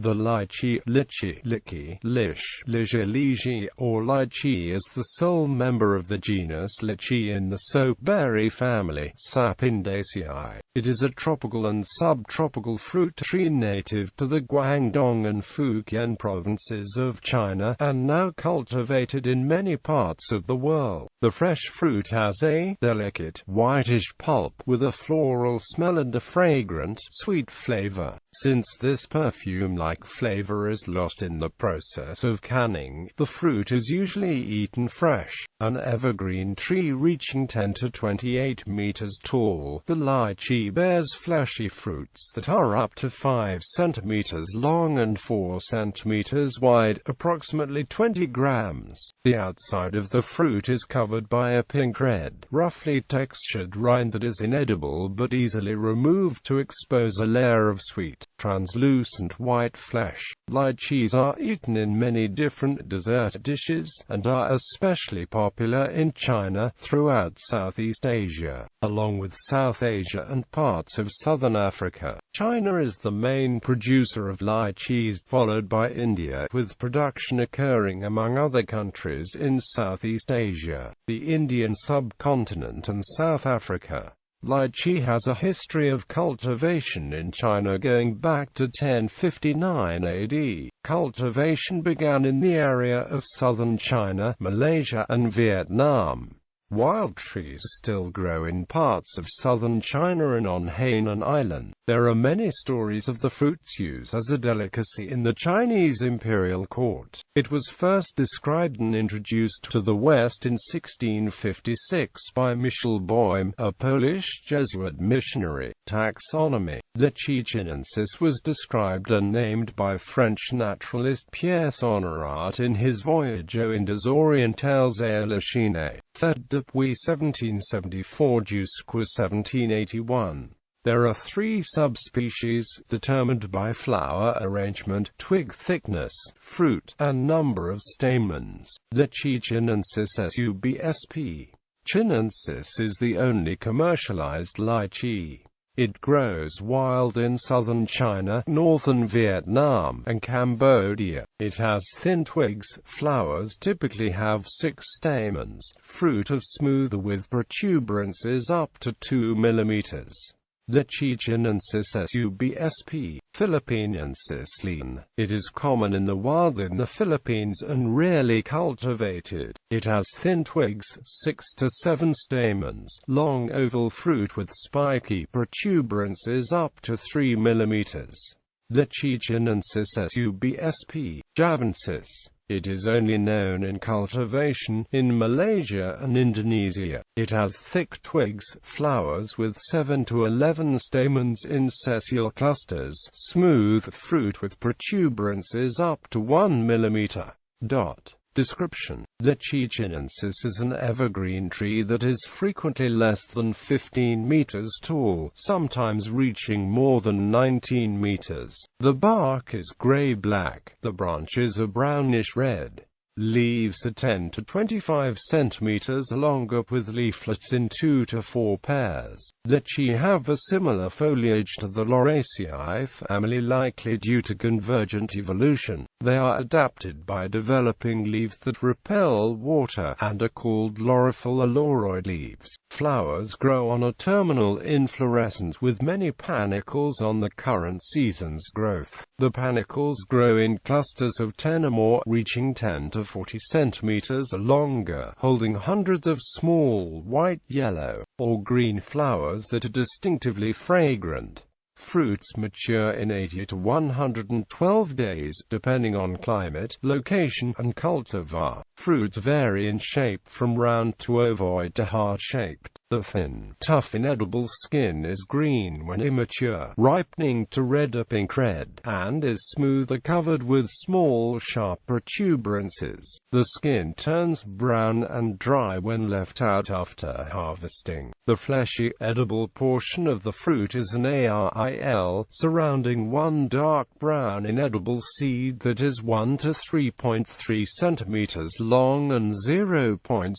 The lychee, lichee, lichee, or lychee is the sole member of the genus Lychee in the soapberry family, Sapindaceae. It is a tropical and subtropical fruit tree native to the Guangdong and Fujian provinces of China, and now cultivated in many parts of the world. The fresh fruit has a delicate, whitish pulp, with a floral smell and a fragrant, sweet flavor. Since this perfume-like flavor is lost in the process of canning, the fruit is usually eaten fresh. An evergreen tree reaching 10 to 28 meters tall, the lichee bears fleshy fruits that are up to 5 centimeters long and 4 centimeters wide, approximately 20 grams. The outside of the fruit is covered by a pink-red, roughly textured rind that is inedible but easily removed to expose a layer of sweet, translucent white flesh. Lychees are eaten in many different dessert dishes, and are especially popular in China, throughout Southeast Asia, along with South Asia and parts of Southern Africa. China is the main producer of lychees, followed by India, with production occurring among other countries in Southeast Asia, the Indian subcontinent and South Africa. Lychee has a history of cultivation in China going back to 1059 AD. Cultivation began in the area of southern China, Malaysia, and Vietnam. Wild trees still grow in parts of southern China and on Hainan Island. There are many stories of the fruit's use as a delicacy in the Chinese imperial court. It was first described and introduced to the West in 1656 by Michel Boym, a Polish Jesuit missionary. Taxonomy. Lychee chinensis was described and named by French naturalist Pierre Sonnerat in his Voyage aux Indes orientales et à la Chine, fait depuis 1774 jusqu'à 1781. There are 3 subspecies, determined by flower arrangement, twig thickness, fruit, and number of stamens. Lychee chinensis subsp. Chinensis is the only commercialized lychee. It grows wild in southern China, northern Vietnam, and Cambodia. It has thin twigs, flowers typically have 6 stamens, fruit of smooth with protuberances up to 2 mm. Lychee chinensis subsp. Philippinensis line. It is common in the wild in the Philippines and rarely cultivated. It has thin twigs, 6 to 7 stamens, long oval fruit with spiky protuberances up to 3 mm. Lychee chinensis subsp. Javansis. It is only known in cultivation in Malaysia and Indonesia. It has thick twigs, flowers with 7 to 11 stamens in sessile clusters, smooth fruit with protuberances up to 1 mm. Description. Lychee chinensis is an evergreen tree that is frequently less than 15 meters tall, sometimes reaching more than 19 meters. The bark is gray-black, the branches are brownish-red. Leaves are 10 to 25 centimeters long, with leaflets in 2 to 4 pairs. Lychee have a similar foliage to the Lauraceae family, likely due to convergent evolution. They are adapted by developing leaves that repel water, and are called laurophil or lauroid leaves. Flowers grow on a terminal inflorescence with many panicles on the current season's growth. The panicles grow in clusters of 10 or more, reaching 10 to 40 centimeters longer, holding hundreds of small, white, yellow, or green flowers that are distinctively fragrant. Fruits mature in 80 to 112 days, depending on climate, location, and cultivar. Fruits vary in shape from round to ovoid to heart-shaped. The thin, tough, inedible skin is green when immature, ripening to red or pink-red, and is smooth or covered with small, sharp protuberances. The skin turns brown and dry when left out after harvesting. The fleshy, edible portion of the fruit is an aril, surrounding one dark brown inedible seed that is 1 to 3.3 centimeters long and 0.6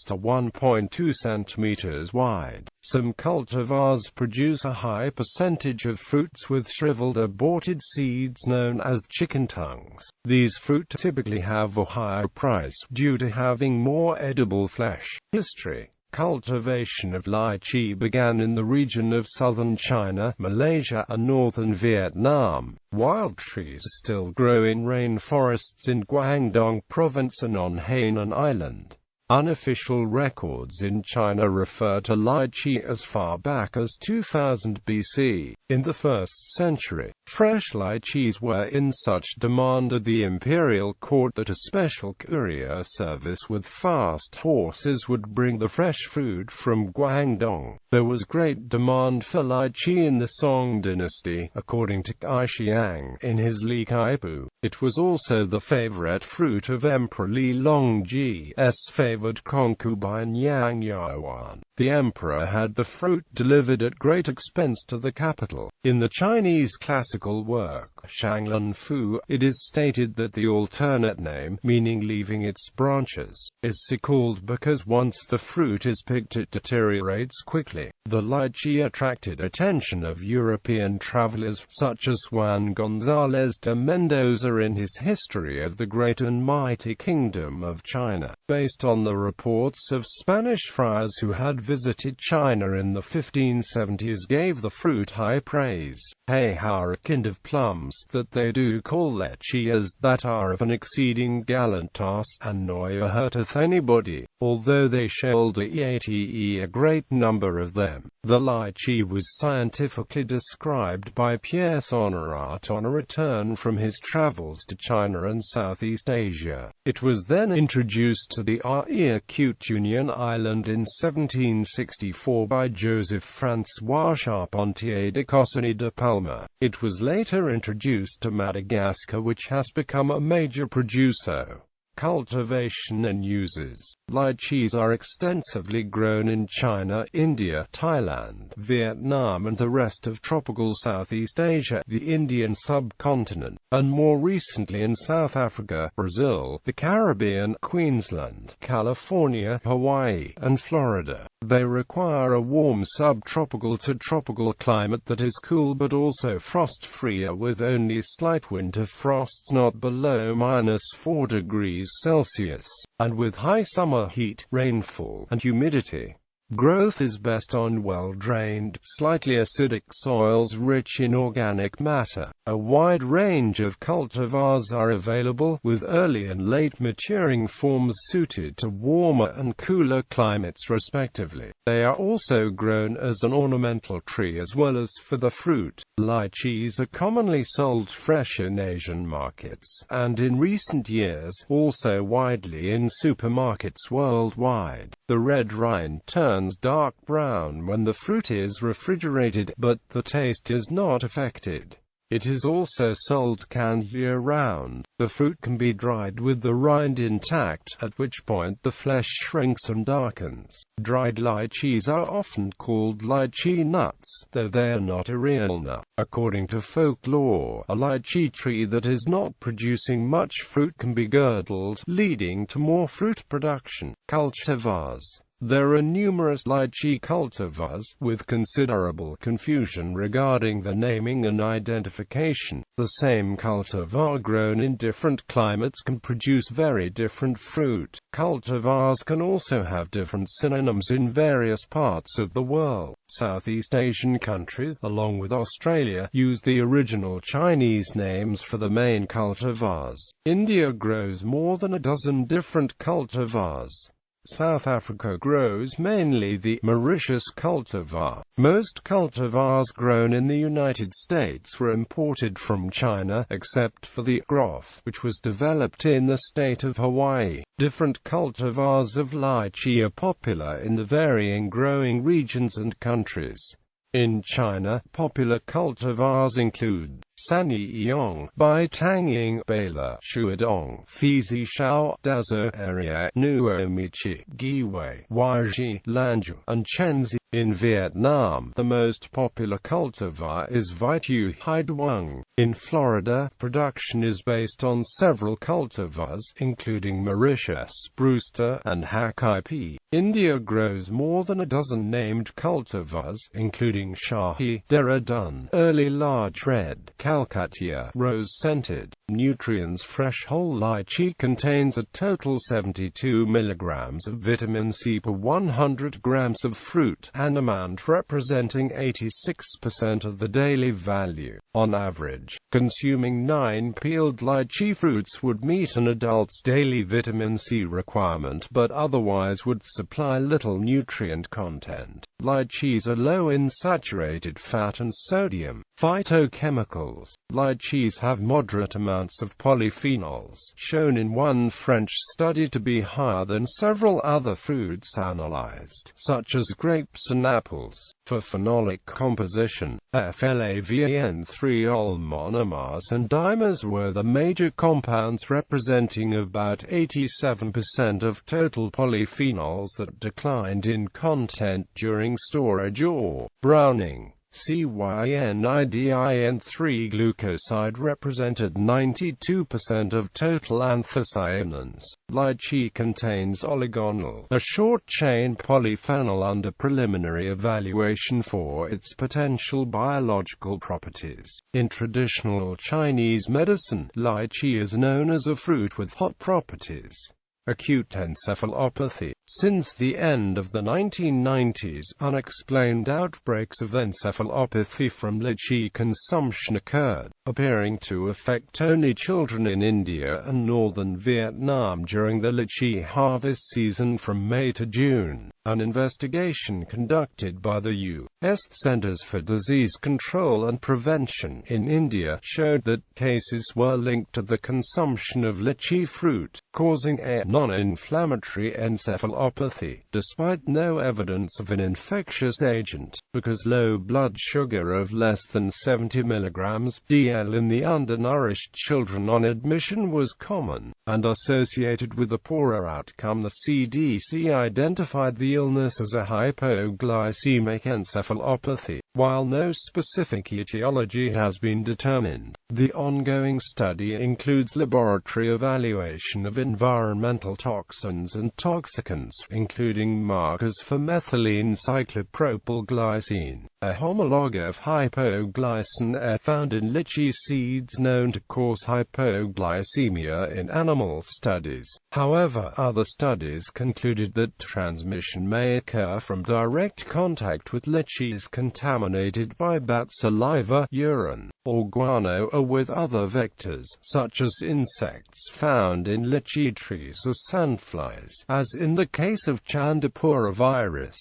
to 1.2 centimeters meters wide. Some cultivars produce a high percentage of fruits with shriveled aborted seeds known as chicken tongues. These fruit typically have a higher price due to having more edible flesh. History. Cultivation of lychee began in the region of southern China, Malaysia and northern Vietnam. Wild trees still grow in rainforests in Guangdong Province and on Hainan Island. Unofficial records in China refer to lychee as far back as 2000 BC. In the 1st century, fresh lychees were in such demand at the imperial court that a special courier service with fast horses would bring the fresh fruit from Guangdong. There was great demand for lychee in the Song dynasty, according to Ai Xiang in his Lichee. It was also the favorite fruit of Emperor Li Longji's favored concubine Yang Yuan. The emperor had the fruit delivered at great expense to the capital. In the Chinese classical work, Shanglan Fu, it is stated that the alternate name, meaning leaving its branches, is so called because once the fruit is picked it deteriorates quickly. The lychee attracted attention of European travelers such as Juan González de Mendoza in his History of the Great and Mighty Kingdom of China, based on the reports of Spanish friars who had visited China in the 1570s gave the fruit high praise. Hey, how a kind of plums that they do call leches, that are of an exceeding gallant taste, and nor hurteth anybody, although they shoulder a great number of them. The lychee was scientifically described by Pierre Sonnerat on a return from his travels to China and Southeast Asia. It was then introduced to the Acute Union Island in 1764 by Joseph François Charpentier de Cossini de Palma. It was later introduced to Madagascar, which has become a major producer. Cultivation and uses. Lychees are extensively grown in China, India, Thailand, Vietnam and the rest of tropical Southeast Asia, the Indian subcontinent, and more recently in South Africa, Brazil, the Caribbean, Queensland, California, Hawaii, and Florida. They require a warm subtropical to tropical climate that is cool but also frost-free, with only slight winter frosts not below -4 degrees Celsius, and with high summer heat, rainfall, and humidity. Growth is best on well-drained, slightly acidic soils rich in organic matter. A wide range of cultivars are available, with early and late maturing forms suited to warmer and cooler climates respectively. They are also grown as an ornamental tree as well as for the fruit. Lychees are commonly sold fresh in Asian markets, and in recent years, also widely in supermarkets worldwide. The red rind turns dark brown when the fruit is refrigerated, but the taste is not affected. It is also sold canned year-round. The fruit can be dried with the rind intact, at which point the flesh shrinks and darkens. Dried lychees are often called lychee nuts, though they are not a real nut. According to folklore, a lychee tree that is not producing much fruit can be girdled, leading to more fruit production. Cultivars. There are numerous lychee cultivars, with considerable confusion regarding the naming and identification. The same cultivar grown in different climates can produce very different fruit. Cultivars can also have different synonyms in various parts of the world. Southeast Asian countries, along with Australia, use the original Chinese names for the main cultivars. India grows more than a dozen different cultivars. South Africa grows mainly the Mauritius cultivar. Most cultivars grown in the United States were imported from China, except for the Groff, which was developed in the state of Hawaii. Different cultivars of lychee are popular in the varying growing regions and countries. In China, popular cultivars include Sanyong, Bai Tangying, Bela, Shuadong, Fizi Shao, Dazo Area, Nuomichi, Giwei, Waji, Lanzhou, and Chenzi. In Vietnam, the most popular cultivar is Vitu Duong. In Florida, production is based on several cultivars, including Mauritius, Brewster, and Hack-IP. India grows more than a dozen named cultivars, including Shahi, Dehradun, Early Large Red, Calcutta, Rose-Scented. Nutrients. Fresh whole lychee contains a total 72 mg of vitamin C per 100 grams of fruit, an amount representing 86% of the daily value. On average, consuming 9 peeled lychee fruits would meet an adult's daily vitamin C requirement but otherwise would supply little nutrient content. Lychees are low in saturated fat and sodium. Phytochemicals. Lychees have moderate amounts of polyphenols, shown in one French study to be higher than several other fruits analyzed, such as grapes and apples. For phenolic composition, flavin-3-ol monomers and dimers were the major compounds, representing about 87% of total polyphenols that declined in content during storage or browning. Cyanidin-3 represented 92% of total anthocyanins. Lychee contains oligonol, a short-chain polyphenol under preliminary evaluation for its potential biological properties. In traditional Chinese medicine, lychee is known as a fruit with hot properties. Acute encephalopathy. Since the end of the 1990s, unexplained outbreaks of encephalopathy from lychee consumption occurred, appearing to affect only children in India and northern Vietnam during the lychee harvest season from May to June. An investigation conducted by the U.S. Centers for Disease Control and Prevention in India showed that cases were linked to the consumption of lychee fruit, causing a non-inflammatory encephalopathy, despite no evidence of an infectious agent, because low blood sugar of less than 70 mg/dl in the undernourished children on admission was common, and associated with a poorer outcome. The CDC identified the illness as a hypoglycemic encephalopathy. While no specific etiology has been determined, the ongoing study includes laboratory evaluation of environmental toxins and toxicants, including markers for methylene cyclopropylglycine, a homologue of hypoglycin E found in lychee seeds known to cause hypoglycemia in animal studies. However, other studies concluded that transmission may occur from direct contact with lychees contaminated by bat saliva, urine, or guano, or with other vectors, such as insects found in lychee trees or sandflies, as in the case of Chandapura virus.